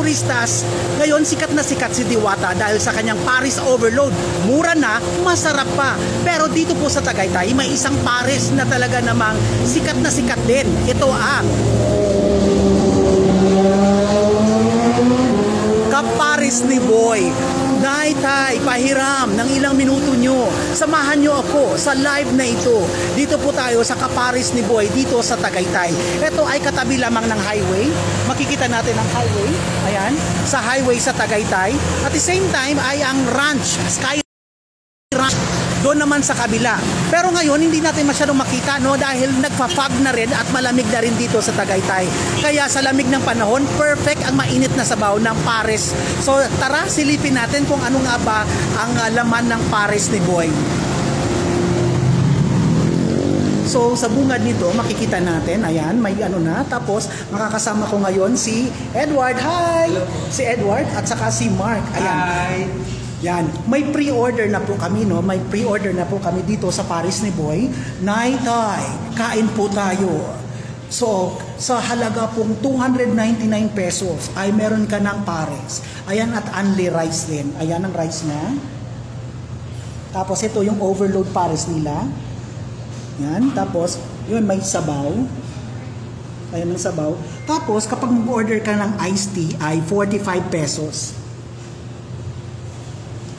turistas. Ngayon, sikat na sikat si Diwata dahil sa kanyang Paris Overload. Mura na, masarap pa. Pero dito po sa Tagaytay, may isang Paris na talaga namang sikat na sikat din. Ito ang Kaparis ni Boy. Naitay, pahiram ng ilang minuto nyo. Samahan nyo ako sa live na ito. Dito po tayo sa Kaparis ni Boy, dito sa Tagaytay. Ito ay katabi lamang ng highway. Makikita natin ang highway. Ayan, sa highway sa Tagaytay. At the same time ay ang ranch, Sky Ranch. Doon naman sa kabila. Pero ngayon, hindi natin masyadong makita, no? Dahil nagpa-fog na rin at malamig na rin dito sa Tagaytay. Kaya sa lamig ng panahon, perfect ang mainit na sabaw ng Paris. So tara, silipin natin kung ano nga ba ang laman ng Paris ni Boy. So sa bungad nito, makikita natin, ayan, may ano na. Tapos makakasama ko ngayon si Edward. Hi! Hello. Si Edward at saka si Mark. Ayan. Hi! Yan, may pre-order na po kami, no? May pre-order na po kami dito sa Paris ni Boy. Naitay, kain po tayo. So, sa halaga pong 299 pesos ay meron ka ng Paris. Ayan, at only rice din. Ayan ang rice na. Tapos ito yung overload Paris nila. Yan, tapos yun may sabaw. Ayan ang sabaw. Tapos kapag mag-order ka ng iced tea ay 45 pesos.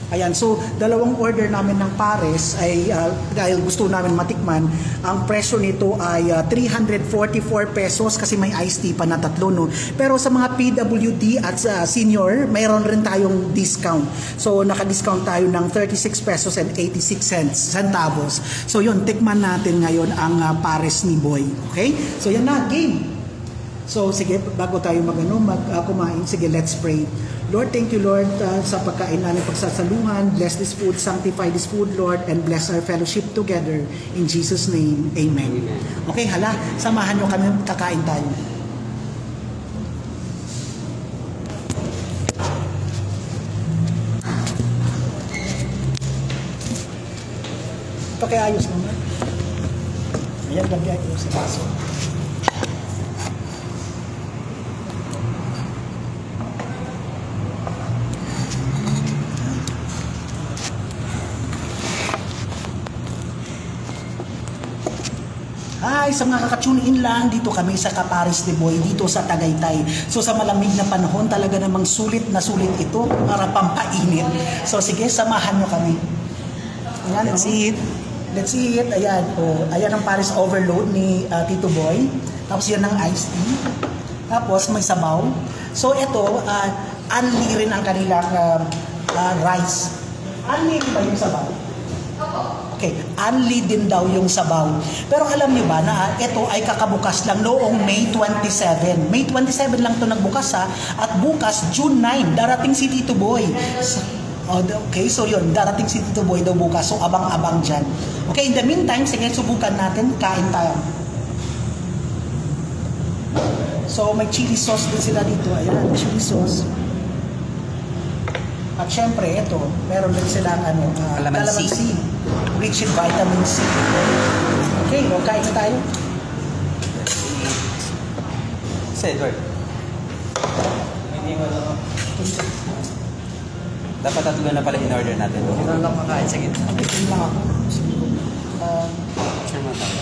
Ayan, so dalawang order namin ng Paris ay dahil gusto namin matikman, ang presyo nito ay 344 pesos kasi may iced tea pa na tatlo, no? Pero sa mga PWD at senior, mayroon rin tayong discount. So naka-discount tayo ng 36 pesos and 86 centavos. So yun, tikman natin ngayon ang Paris ni Boy. Okay? So yan na, game! So sige, bago tayo kumain, sige, let's pray. Lord, thank you, Lord, sa pagkain namin pagsasalungan. Bless this food, sanctify this food, Lord, and bless our fellowship together. In Jesus' name, amen. Okay, hala, samahan nyo kami, kakain tayo. Ito kaya ayos naman. Ayan, gabi ayos sa baso. Hi, sa mga kaka-tune in lang, dito kami sa Kaparis ni Boy, dito sa Tagaytay. So sa malamig na panahon, talaga namang sulit na sulit ito para pampainit. So sige, samahan nyo kami. Ayan, let's eat. Let's eat. Ayan, ayan ang Paris Overload ni Tito Boy. Tapos yan ang iced tea. Tapos may sabaw. So ito, unli rin ang kanilang rice. Unli ba yung sabaw? Okay, unli din daw yung sabaw. Pero alam niyo ba na ito ay kakabukas lang noong May 27. May 27 lang to nagbukas ha. At bukas, June 9, darating si Tito Boy. Okay, so yun, darating si Tito Boy daw bukas. So abang-abang dyan. Okay, in the meantime, sige, subukan natin. Kain tayo. So may chili sauce din sila dito. Ayan, chili sauce. At syempre, ito, meron din silang calamansi. Rich in vitamin C. Okay, kain na tayo. Say, Edward. Dapat tatlo na pala in-order natin. Ito lang makain sa gitna. Ito lang ako. Sure mo tayo.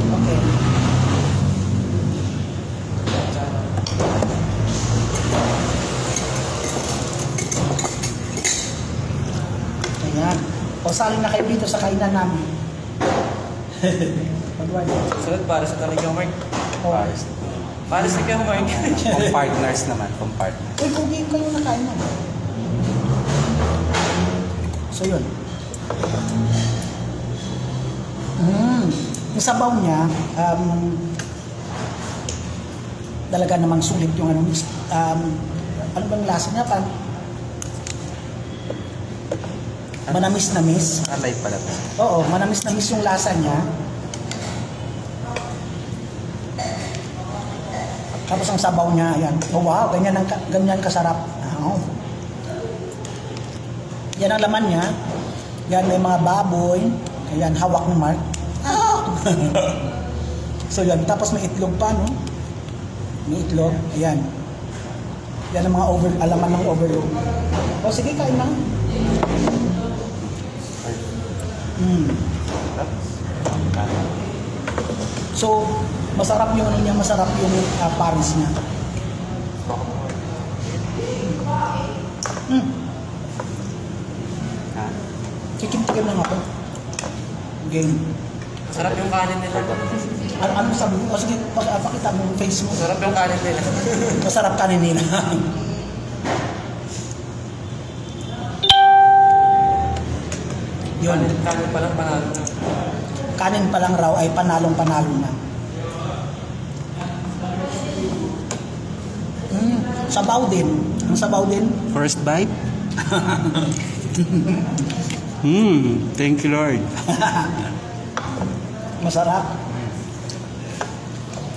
Okay. Ayan. O sali na kayo dito sa kainan namin. Sunod para sa talagang Mark. Paris. Para sa kang Mark. Kung partners naman, kung partners. Uy, kung game kayo na kainan. So yun. Yung sabaw niya, talaga namang sulit yung ano bang lasa niya? Manamis-namis. Light pala to. Oo, manamis-namis yung lasa niya. Tapos ang sabaw niya, ayan. Oh wow, ganyan kasarap. Oh. Yan ang laman niya. Yan, may mga baboy. Ayan, hawak ni Mark. Ah! So yan, tapos may itlog pa, no? May itlog. Ayan. Yan ang mga alaman ng overload. O sige, kain na. So, masarap yung ano niya, masarap yung Paris niya. Tikim-tikim lang ako. Game. Sarap yung kanin nila. Ano sabi mo? O sige, pakita mo yung face mo. Sarap yung kanin nila. Masarap kanin nila. Yun. Kanin pa lang panalo na. Kanin pa lang raw ay panalong-panalo na. Sabaw din. Ang sabaw din. First bite? Thank you Lord. Masarap.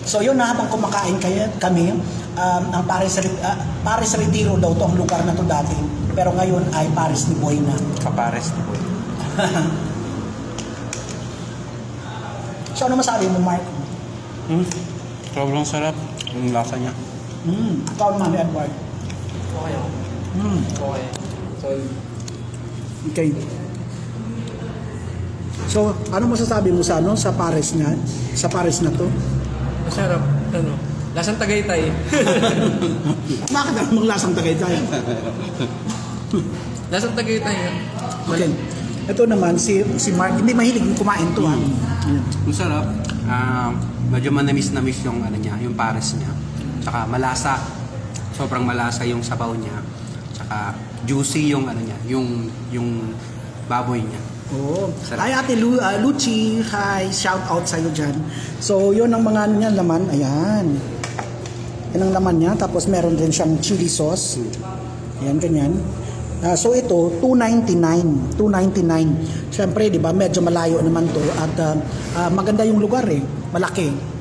So yun na, habang kumakain kami, ang Paris Retiro daw to ang lugar na to dati. Pero ngayon ay Paris ni Boy na. Kapares ni Boy. So ano masabi mo, Mark? Sobrang sarap. Yung lasa niya. Ikaw naman, Edward. Okay ako. Okay. So, Okay. So, ano masasabi mo sa ano sa Paris niya? Sa Paris na to? masarap. Ano? Lasang Tagaytay. Bakit ang lasang Tagaytay? Lasang Tagaytay yan. Okay. Ito naman si Mark, hindi mahilig kumain to ha. Masarap. Medyo manamis-namis yung ano niya, yung pares niya. Tsaka malasa. Sobrang malasa yung sabaw niya. Tsaka juicy yung ano niya, yung baboy niya. Oh. Sarap. Hi Ate Luchi, hi, shout out sa'yo dyan. So yun ang mga ano niya, laman, ayan. Yan ang laman niya, tapos meron din siyang chili sauce. Ayan, ganyan. So ito, $2.99. $2.99. Siyempre, di ba, medyo malayo naman to at maganda yung lugar eh, malaki.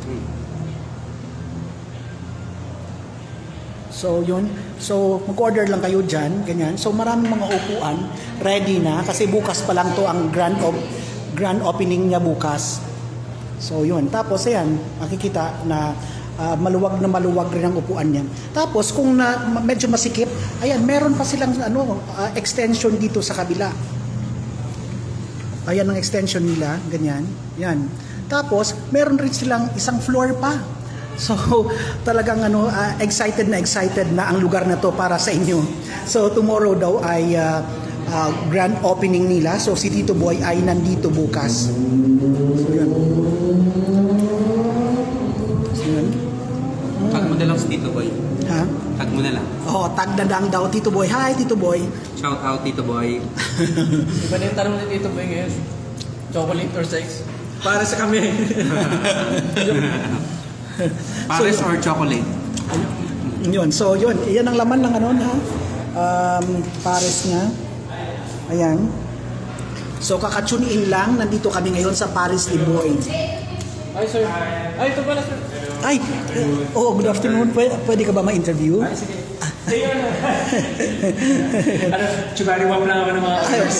So yun, so mag-order lang kayo dyan, ganyan. So maraming mga upuan, ready na kasi bukas pa lang to ang grand opening niya bukas. So yun, tapos ayan, makikita na maluwag rin ang upuan niya. Tapos kung medyo masikip, ayan, meron pa silang extension dito sa kabila. Ayan ang extension nila, ganyan. Yan. Tapos meron rin silang isang floor pa. So talagang excited na ang lugar na to para sa inyo. So tomorrow daw ay grand opening nila. So si Tito Boy ay nandito bukas. So yun. Tag mo na lang si Tito Boy. Ha? Tag mo na lang. Oo, tag na lang daw Tito Boy. Hi Tito Boy. Shout out Tito Boy. Iba na yung tanong ni Tito Boy ngayon. Chocolate or sex? Para sa kami. Pares or chocolate? Yun. So yun, iyan ang laman ng pares niya. Ayan. So kaka-tune in lang, nandito kami ngayon sa Paris ni Boy. Ay, sir. Ay, ito pala, sir. Ay, good afternoon. Pwede ka ba ma-interview? Ay, sige. Chubari-wap lang ako ng mga others.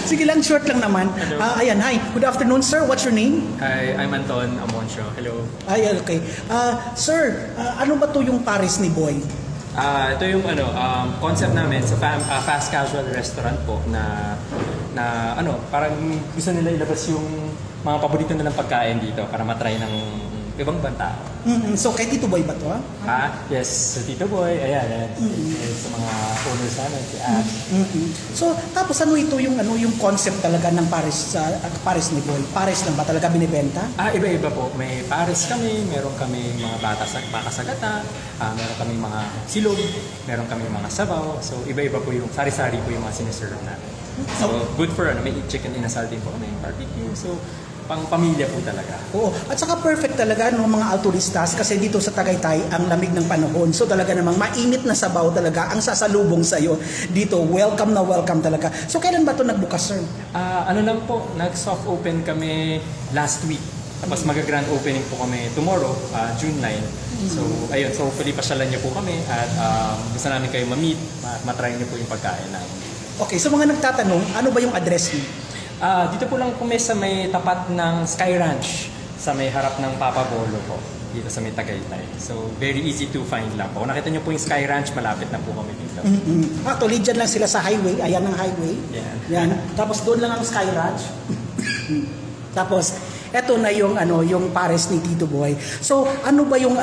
Sige lang, short lang naman. Ayan, hi. Good afternoon, sir. What's your name? Hi, I'm Anton Amoncio. Hello. Ay, okay. Sir, ano ba to yung Paris ni Boy? Ito yung concept namin sa fast casual restaurant po na parang gusto nila ilabas yung mga paborito nilang pagkain dito para matry ng ibang banta. So kay Tito Boy ba to? Yes, sa Tito Boy, ayan. Sa mga owners namin, si Ash. So tapos ano ito yung concept talaga ng Paris ni Boy? Paris lang ba talaga binibenta? Iba-iba po. May pares kami, meron kami mga bakasagata, meron kami mga silog, meron kami mga sabaw. So iba-iba po yung sari-sari po yung mga siniserve namin. So good for may chicken inasal din po kami yung barbecue. So pang pamilya po talaga. Oo. At saka perfect talaga ng mga alturistas kasi dito sa Tagaytay ang lamig ng panahon. So talaga namang mainit na sabaw talaga ang sasalubong sa iyo dito. Welcome na welcome talaga. So kailan ba 'to nagbukas, sir? Lang po, nag-soft open kami last week. Tapos mag-grand opening po kami tomorrow, June 9. So ayun, so hopefully pasyalan niyo po kami at gusto namin kayo ma-meet, matry niyo po yung pagkain namin. Okay, so mga nagtatanong, ano ba yung address niyo? Dito po lang kami sa may tapat ng Sky Ranch, sa may harap ng Papa Bolo po. dito sa may Tagaytay. So, very easy to find lang po. Kung nakita nyo po yung Sky Ranch, malapit na po kami dito. Actually, dyan lang sila sa highway. Ayan ang highway. Yan. Tapos doon lang ang Sky Ranch. Tapos, eto na yung yung pares ni Tito Boy. So, ano ba yung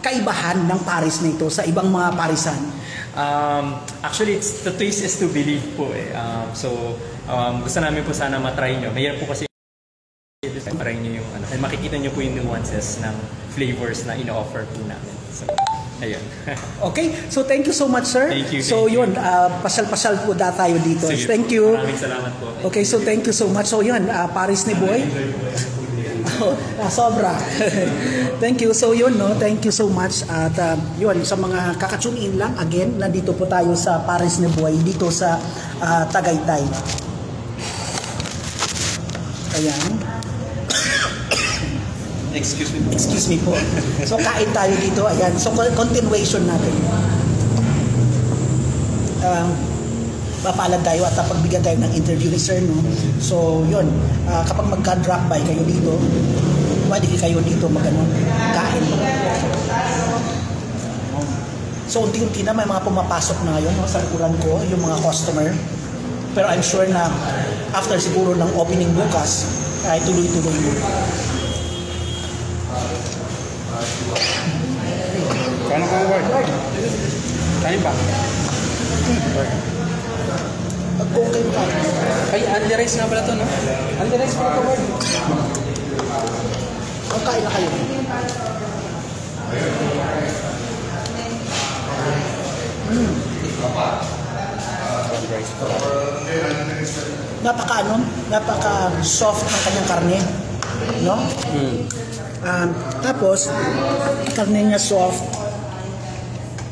kaibahan ng pares na ito sa ibang mga parisan? Actually, the twist is to believe po eh. Gusto namin po sana matry nyo. Mayroon po kasi try nyo yung and makikita nyo po yung nuances ng flavors na ino-offer po namin. So, ayun. Okay, so thank you so much, sir. Thank you. So yun, pasal-pasal po tayo dito. Sige, thank you. Maraming salamat po. Okay, so thank you so much. So yun, Paris ni Boy. Sobra. Thank you. So yun, no, thank you so much. At yun, sa mga kakatune in lang, again, nandito po tayo sa Paris ni Boy, dito sa Tagaytay. Ayan. Excuse me. Excuse me po. So kain tayo dito. Ayan. So continuation natin. Papalad tayo at pagbigyan tayo ng interview ni Sir, no? So yun, kapag magka-drop by kayo dito, pwede kayo dito kain. So unti-unti na may mga pumapasok na ngayon, no, sa likuran ko, yung mga customer. Pero I'm sure na after siguro ng opening bukas, ay tuloy-tuloy mo. Paano ka work? Kain ba? Kung kayo ka. Ay, Andy Rice nga pala to, no? Andy Rice pala to, Ward. Ang kain na kayo. Napaka soft ng kanyang karne, no? Tapos karne niya soft.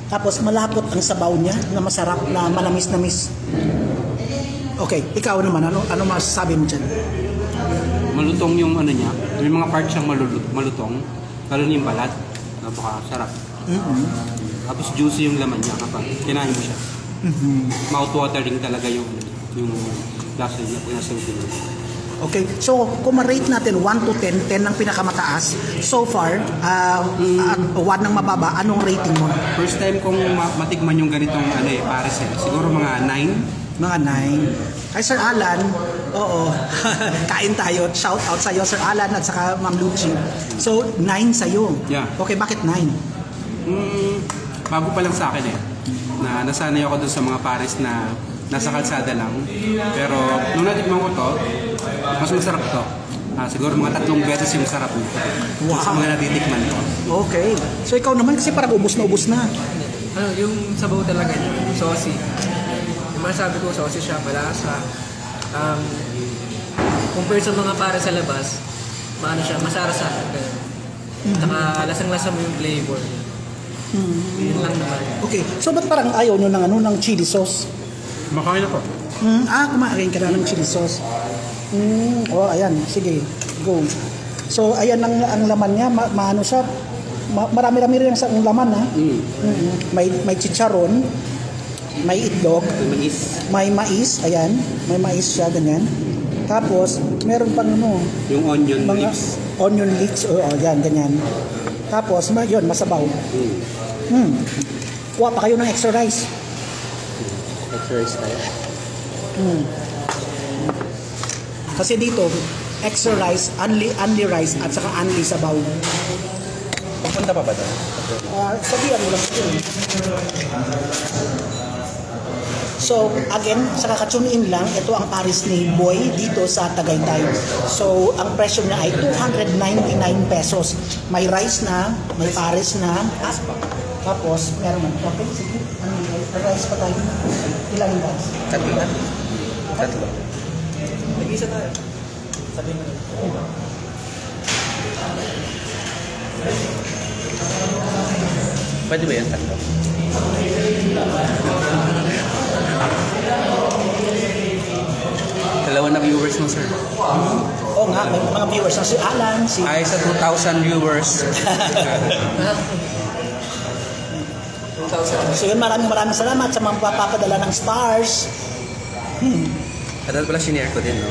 Tapos malapot ang sabaw niya na masarap, na manamis-namis. Okay, ikaw naman, ano masasabi mo dyan? Malutong yung niya. Yung mga parts siyang malutong. Lalo na yung balat. Napakasarap. Tapos juicy yung laman niya kapag kinain mo siya. Mouth-watering talaga yung lasa niya kung nasa yung Okay, so kung ma-rate natin 1 to 10, 10 ang pinakamataas. So far, 1 ng mababa, anong rating mo? First time kong matikman yung ganitong pares eh. Siguro mga 9. Mga 9. Kay Sir Alan, oo, kain tayo. Shout out sa'yo, Sir Alan, at saka Ma'am Luchi. So, 9 sa'yo. Yeah. Okay, bakit 9? Bago pa lang sa akin eh. Na nasanay ako dun sa mga pares na nasa kalsada lang. Pero nung natikman ko to, mas masarap to. Siguro mga 3 beses yung sarap niya. Wow. Sa mga natitikman ko. Okay. So ikaw naman kasi parang ubos na. Yung sabaw talaga niya, yung saucy. Yung masasabi ko, saucy siya, malasa. Compare sa mga para sa labas, siya, masarasa. Saka lasang-lasa mo yung flavor niya. Yun lang naman. Okay. So ba't parang ayaw nyo ng chili sauce? Makain ako. Kumain ka na ng chili sauce. Ayan. Sige. Go. So, ayan ang laman niya. Maano siya. Marami-rami rin ang laman, ha? May chicharon. May itlog. May mais. Ayan. May mais siya, ganyan. Tapos, meron pang yung onion leaves. Onion leeks. Ayan, ganyan. Tapos, yun, masabaw. Kuha pa kayo ng extra rice. Exercise tayo. Kasi dito, extra rice, only rice, at saka only sabaw. Pupunta pa ba doon? Sabihan mo lang yun. So, again, sa kakatune in lang, ito ang pares ni Boy dito sa Tagaytay. So, ang presyo niya ay 299 pesos. May rice na, may pares na, tapos, meron na. Okay, sige. Rice pa tayo. Ilan yung rice? 3. Nag-isa tayo. Sabihin mo. Pwede ba yan 3? Dalawa na viewers mo, sir. Oo nga, may mga viewers na si Alan, Ay, sa 2,000 viewers. So yun, maraming salamat sa mga papapadala ng stars. At pala sinare ko din, no?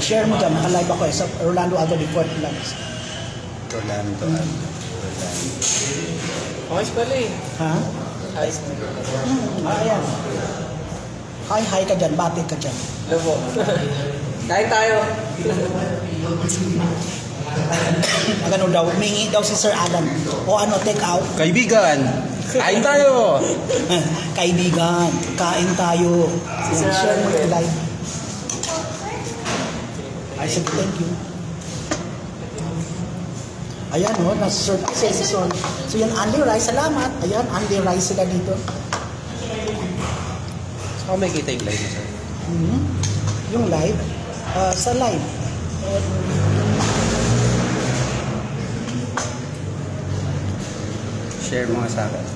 Share mo dyan, naka-live ako sa Rolando Aldo Report Vlogs. Rolando. Okay pala eh. Ha? Ayos na. Ayan. Hi ka dyan, bati ka dyan. Labo. Kain tayo. Ano daw, mingi daw si Sir Alan. O ano, take out. Kaibigan, kain tayo! Kaibigan, kain tayo. Share mo yung live. I said, thank you. Ayan o, nasa-serve si Son. So yan, Andy Rice, salamat. Ayan, Andy Rice sila dito. Saan may kita yung live mo, sir? Yung live, sa live. Share mo nga sa akin.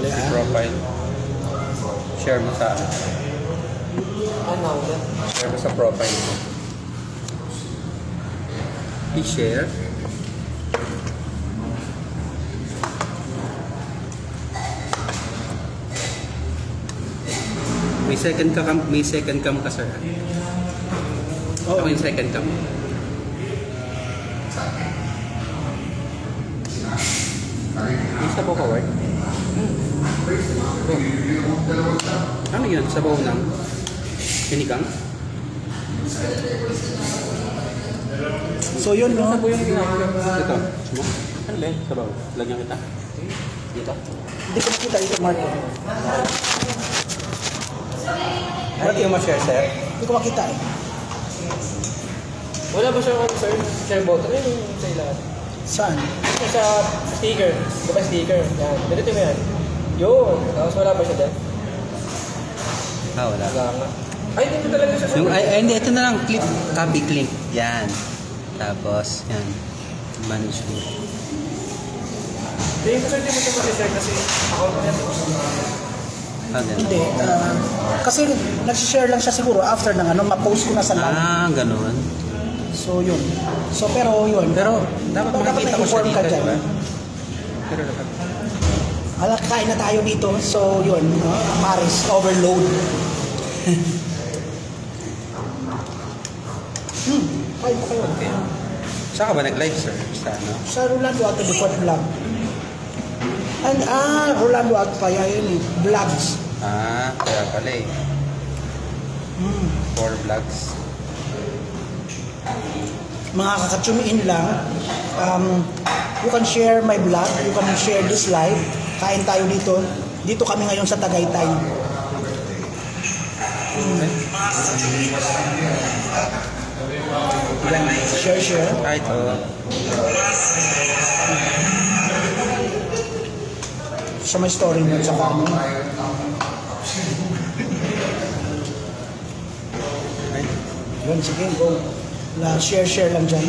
Si profile. Share mo sa akin. Ano? Share mo sa profile mo. I-share. May second cam ka, sir. Oo. Ako yung second cam. May sabaw ka, Ward? Ano yun? Sabaw ng sinigang? So yun, no? Sabaw yung ginagawa. Ito. Ano ba yun? Sabaw. Lagyan kita. Dito. Hindi ko makita ito, Marco. Ano yung ma-share, sir? Hindi ko makita eh. Wala ba siyang ano, sir? Share button? Ano yung sa ilalim? Saan? Yung sa sticker. Diba sticker? Yan. Ganito mo yan. Yun. Tapos wala ba siya dyan? Ah, wala. Wala nga. Ay, dito talaga siya. Yung, hindi, ito na lang. Clip. Copy link. Yan. Tapos, yan. Manage mo. Hindi ko sir, hindi mo ito mag-share kasi account mo yan. Ah, ganun. Hindi. Kasi nag-share lang siya siguro after ng ano, ma-post ko na sa live. Ah, ganun. So yun. So pero yun. Pero, dapat makikita ko siya na-inform dito, ka dyan. diba? Pero dapat. Kain na tayo dito. So yun, Paris overload. Kain pa kayo. Okay. Saan ka ba nag-live, sir? Sa ano? Sa Rolando Alto Report Vlog. And Rolando Alto pa yun eh. Vlogs. Ah, kaya pala eh. 4 vlogs. Mga kakatsumiin lang, you can share my vlog, you can share this live. Kain tayo dito. Dito kami ngayon sa Tagaytay. Yan, share. Ah, ito. Sa may story mo sa ano. Ay, Yun, sige, go. Share lang dyan.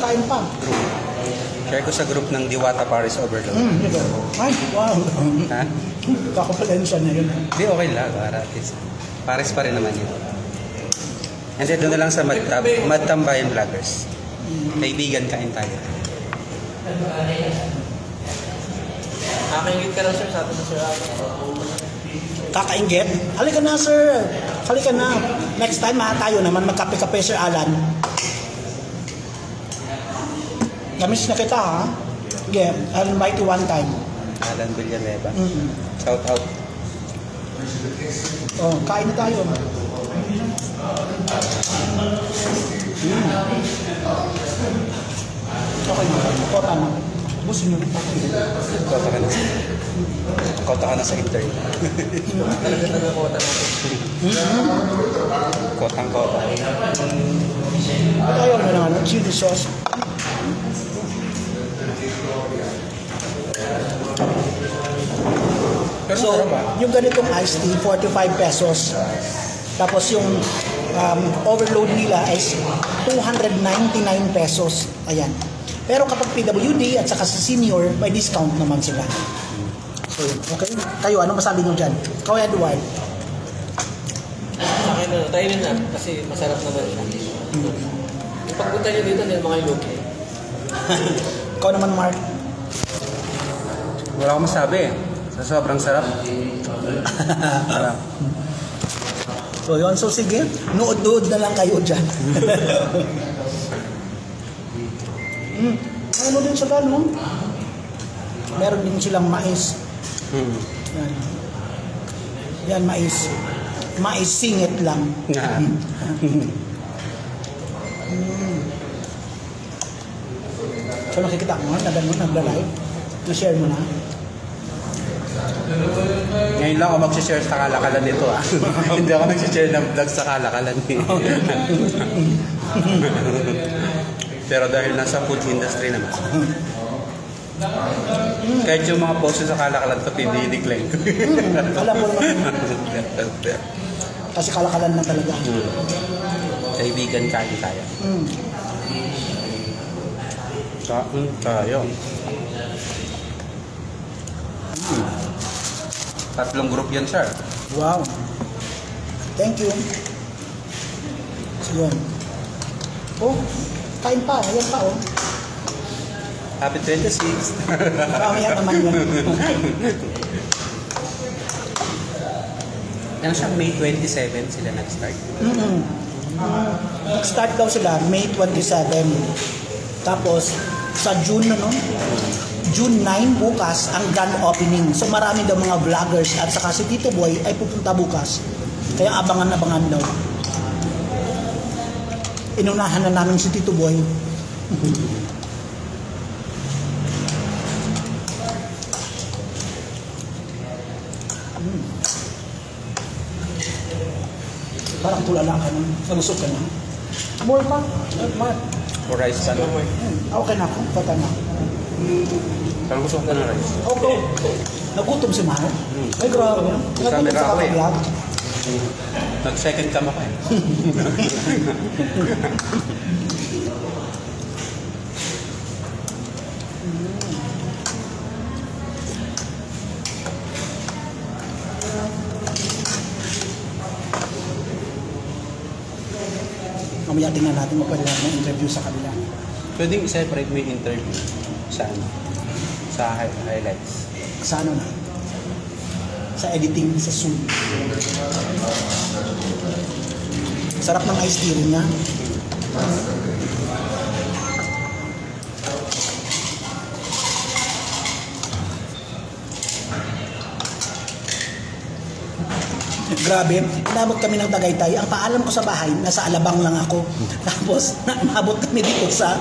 Kain pa. share ko sa group ng Diwata Paris Overload. Dito. Ay, wow. Ha? Kakapalensya na yun. Hindi, okay lang. Para at least. Paris pa rin naman yun. And then, doon na lang sa Madtambayan Vloggers. Kaibigan, kain tayo. Nakakaingit ka lang sir, sabi na sir. Kakaingit? Halika na, sir. Halika na. Next time, tayo naman magkape-kape, Sir Alan. Namiss na kita, ha? Yeah, I'll invite you one time. Alan Villanueva. Shout out. Oh, kain na tayo. Okay na. Kota na. Gusto nyo. Kota ka na sa interview. Talaga nagkakota natin. Kotang-kota. Ayaw mo na ano, chili sauce. So, yung ganitong iced tea, 45 pesos. Tapos yung overload nila is 299 pesos. Ayan. Pero kapag PWD at saka sa senior, may discount naman sila. So, okay. Kayo, ano masabi nyo dyan? Kaya Edward. Sa akin na, tayo na. Kasi masarap naman siya. Yung pagpunta nyo dito, nila mga ilogi. Ikaw naman, Mark. Wala akong masabi. Sa sobrang sarap. Sarap. So yun, so sige, nood-nood na lang kayo dyan. Ano din sa ganun? Meron din silang mais. Yan. Yan, mais. Mais singit lang. So nakikita mo, nagla-live. Na-share mo na. Ngayon lang ako mag-share sa kalakalan nito ah. Hindi ako nag-share ng vlog sa kalakalan eh. Pero dahil nasa food industry naman. Kahit yung mga post sa kalakalan ko, pinidecline ko. Alam mo naman. Kasi kalakalan na talaga. Kaibigan kain kaya. Kain tayo. Tatlong group yan, sir. Wow. Thank you. So yun. Oh, kain pa. Ayan pa oh. Happy 26. Marami yan naman yun. Yan siya, May 27 sila nag-start. Nag-start daw sila May 27. Tapos sa June no? June 9 bukas ang grand opening. So marami daw mga vloggers at saka si Tito Boy ay pupunta bukas. Kaya abangan daw. Inunahan na namin si Tito Boy. Parang tulala ka na. Nalusog ka na. More pa. More. For rice pa no? Okay na ako. Pata na. Parang gusto ko na rice. Okay. Nagutom si Maro. Ay, grabe. Nagutom sa kakablog. Nag-second cam ako eh. Mamaya tingnan natin kung pwede natin interview sa kabila. Pwedeng i-separate mo yung interview sa ano? Sa highlights. Sa ano na? Sa editing, sa Zoom. Sarap ng ice tea rin niya. Grabe, inabot kami ng Tagaytay. Ang paalam ko sa bahay, nasa Alabang lang ako. Tapos, nabot kami dito sa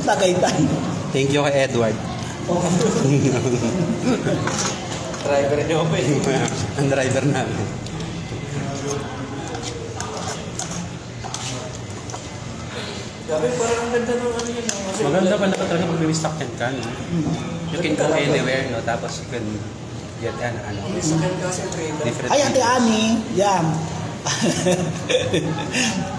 Tagaytay. Thank you kay Edward. Driver niyo pa eh. Ang driver namin. Grabe, parang ang ganda ng ano yun. Maganda pa na talaga pag may-stock ka, no? You can go anywhere, no? Tapos you can get ano. Sakyan kasi trader. Different Ay, Ate Ami, yan.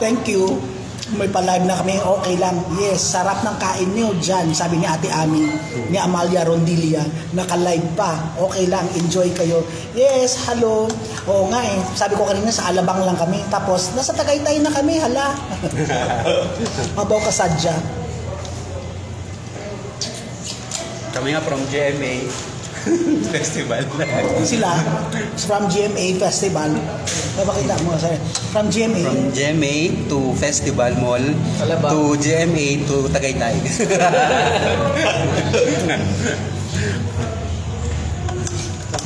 Thank you. May pa-live na kami, okay lang. Yes, sarap ng kain niyo dyan, sabi ni Ate Ami, ni Amalia Rondilia. Naka-live pa, okay lang, enjoy kayo. Yes, hello. Oo nga eh, sabi ko kanina sa Alabang lang kami. Tapos, nasa Tagaytay na kami, hala. Mabaw ka sadya. Kami nga from GMA Festival. Sila, from GMA Festival. Mapakita mo sa'yo. From GMA. From GMA to Festival Mall Alabang. to GMA to Tagaytay.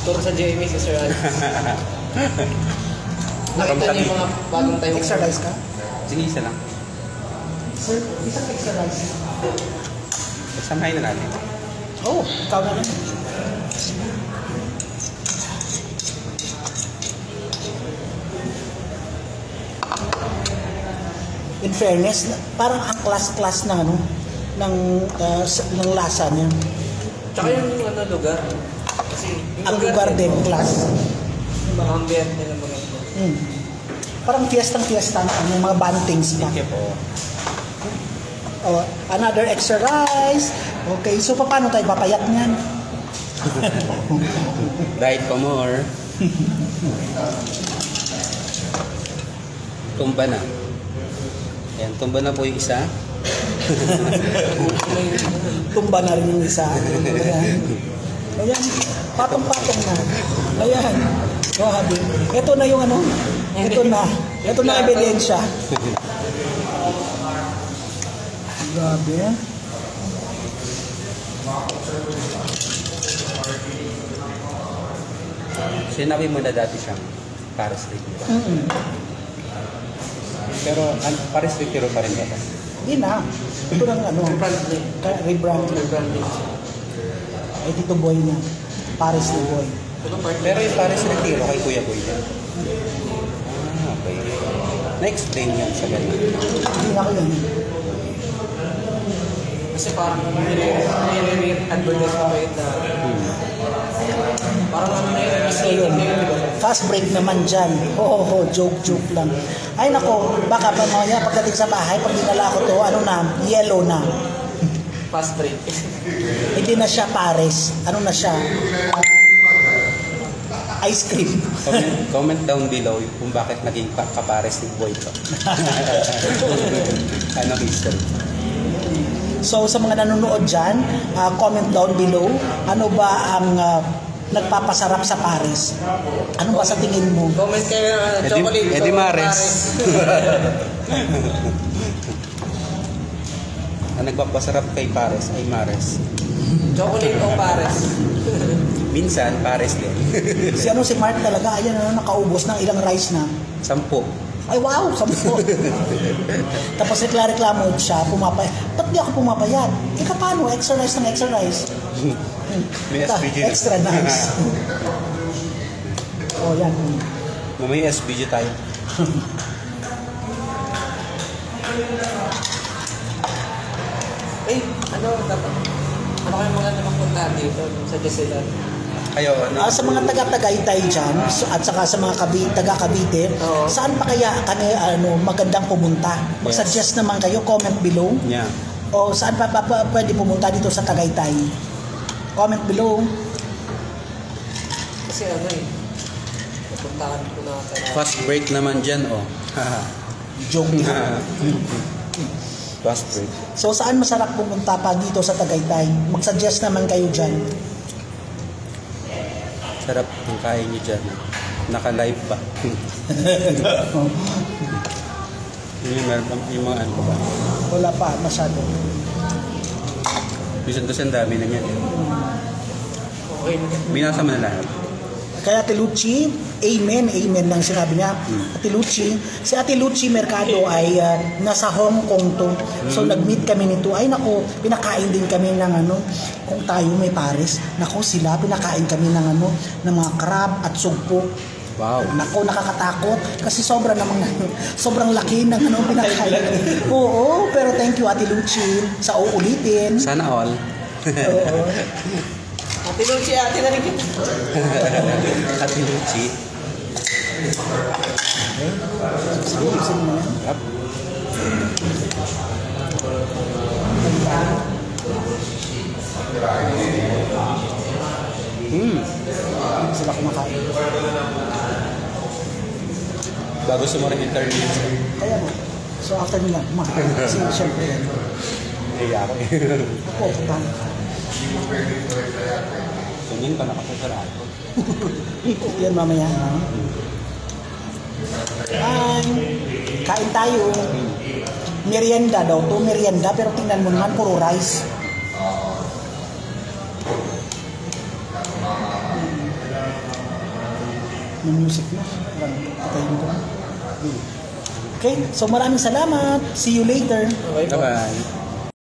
Tour sa JMA si Sir Alex. Nakita niyo yung mga bagong tayo. Exercise ka? Sige, isa lang. Sir, isang exercise. Samahin na natin. Oo, ikaw na lang. In fairness, parang ang class ng ano, ng lasa niya. Tsaka yung ano, lugar. Kasi Ang lugar din, class. Yung mga ambient nila maganda. Parang fiesta ng mga bantings pa. Thank you po. Oh, another exercise. Okay, so paano tayo papayat niyan? Diet pa more. Tumba na. Ayan, tumba na po yung isa. Tumba na rin yung isa. Ayan, patong-patong na. Ayan. Grabe. Ito na yung ano, ito na. Ito na ebidensya. Grabe. Sinabi mo na dati siyang Paris Retiro. Pero Paris Retiro pa rin ba? Hindi na. Ito lang ano, rebranding. Ay, Tito Boy na. Paris ni Boy. Pero yung Paris Retiro kay Kuya Boy yan. Okay. Na-explain yan sa ganun. Hindi na ko yan. Kasi parang nire-advertise mo kayo na parang ano na yun, misleading na yun, di ba? Fast break naman dyan. Joke lang. Ay nako, baka pa mamaya pagdating sa bahay, pag dinala ko to, ano na, yellow na. Fast break. Hindi na siya Paris. Ano na siya? Ice cream. Comment down below kung bakit naging kapares ni Boy to. Ano history? So sa mga nanonood dyan, comment down below, ano ba ang nagpapasarap sa Paris? Ano ba sa tingin mo? Comment kayo ng chocolate. Eddie Mares. Ang nagpapasarap kay Pares ay Mares. Chocolate o Pares. Minsan, Pares din. Si Mark talaga, ayan nakaubos ng ilang rice na. 10. Ay wow, 10. Tapos reklamo siya, pumapayat. Ba't di ako pumapayat? Paano? Extra rice ng extra rice. May SPG na. Extra nice. Oh, yan. May SPG tayo. Dapat ano kayo mga nakapuntahan dito sa Jesilan? Kayo, ano? Sa mga taga-Tagaytay dyan, at saka sa mga taga-Cavite, Oo. saan pa kaya magandang pumunta? Mag-suggest naman kayo, comment below. Yeah. O saan pa pwede pumunta dito sa Tagaytay? Comment below. Kasi napuntahan ko na Fast break naman dyan, oh. Joke na. Fast break. So saan masarap pumunta pa dito sa Tagaytay? Mag-suggest naman kayo dyan. Sarap ang kain nyo dyan. Naka-live pa. yung mga ano ba? Wala pa, masyado. Minsan dami na yan. okay. Binasa mo na lahat. Kaya Ate Lucy, amen lang sinabi niya. Ate Lucy, si Ate Lucy Mercado ay nasa Hong Kong to. So nag-meet kami nito. Ay nako, pinakain din kami ng kung tayo may Paris. Nako sila, pinakain kami ng ng mga crab at sugpo. Wow. Nako, nakakatakot kasi sobrang laki ng pinakain. Oo, pero thank you Ate Lucy sa uulitin. Sana all. Oo. Ate Lucy, ate na rin kita. Ate Lucy. Ayusin mo yan. Yep. Hindi sila kumakain. Bago sumara interview. Kaya na. So after nila, kumakain. Kasi syempre yan. Naiya ako. Ako, puntahan. Tingin ka nakapasarado. Yan mamaya. Kain tayo. Merienda daw to, merienda. Pero tingnan mo naman, puro rice. May music na. Patayin ko. Okay, so maraming salamat. See you later. Okay po. Bye-bye.